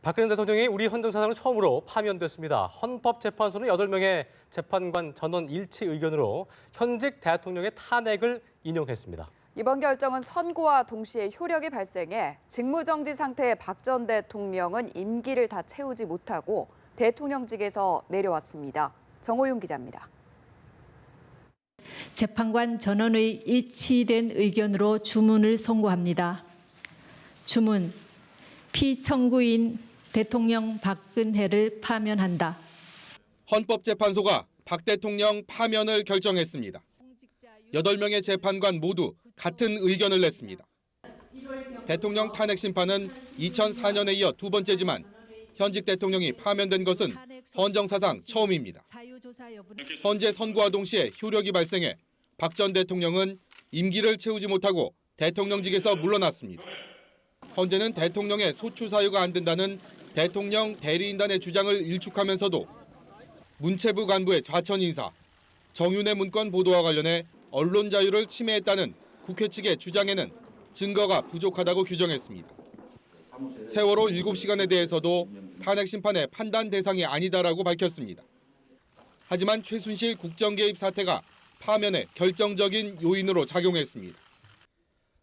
박근혜 대통령이 우리 헌정사상으로 처음으로 파면됐습니다. 헌법재판소는 8명의 재판관 전원 일치 의견으로 현직 대통령의 탄핵을 인용했습니다. 이번 결정은 선고와 동시에 효력이 발생해 직무정지 상태의 박 전 대통령은 임기를 다 채우지 못하고 대통령직에서 내려왔습니다. 정호윤 기자입니다. 재판관 전원의 일치된 의견으로 주문을 선고합니다. 주문, 피청구인 대통령 박근혜를 파면한다. 헌법재판소가 박 대통령 파면을 결정했습니다. 8명의 재판관 모두 같은 의견을 냈습니다. 대통령 탄핵 심판은 2004년에 이어 두 번째지만 현직 대통령이 파면된 것은 헌정사상 처음입니다. 헌재 선고와 동시에 효력이 발생해 박 전 대통령은 임기를 채우지 못하고 대통령직에서 물러났습니다. 헌재는 대통령의 소추 사유가 안 된다는 대통령 대리인단의 주장을 일축하면서도 문체부 간부의 좌천 인사, 정윤회 문건 보도와 관련해 언론 자유를 침해했다는 국회 측의 주장에는 증거가 부족하다고 규정했습니다. 세월호 7시간에 대해서도 탄핵 심판의 판단 대상이 아니다라고 밝혔습니다. 하지만 최순실 국정개입 사태가 파면의 결정적인 요인으로 작용했습니다.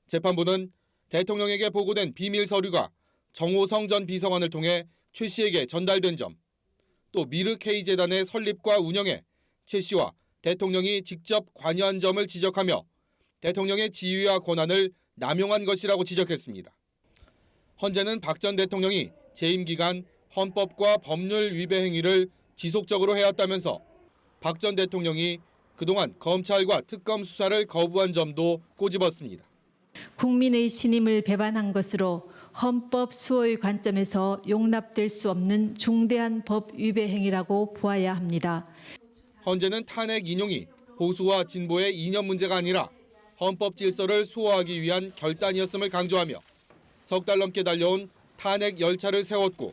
재판부는 대통령에게 보고된 비밀 서류가 정호성 전 비서관을 통해 최 씨에게 전달된 점, 또 미르 K재단의 설립과 운영에 최 씨와 대통령이 직접 관여한 점을 지적하며 대통령의 지위와 권한을 남용한 것이라고 지적했습니다. 헌재는 박 전 대통령이 재임 기간 헌법과 법률 위배 행위를 지속적으로 해왔다면서 박 전 대통령이 그동안 검찰과 특검 수사를 거부한 점도 꼬집었습니다. 국민의 신임을 배반한 것으로 헌법 수호의 관점에서 용납될 수 없는 중대한 법 위배 행위라고 보아야 합니다. 헌재는 탄핵 인용이 보수와 진보의 이념 문제가 아니라 헌법 질서를 수호하기 위한 결단이었음을 강조하며 석 달 넘게 달려온 탄핵 열차를 세웠고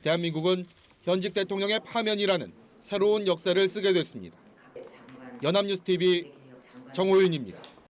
대한민국은 현직 대통령의 파면이라는 새로운 역사를 쓰게 됐습니다. 연합뉴스TV 정호윤입니다.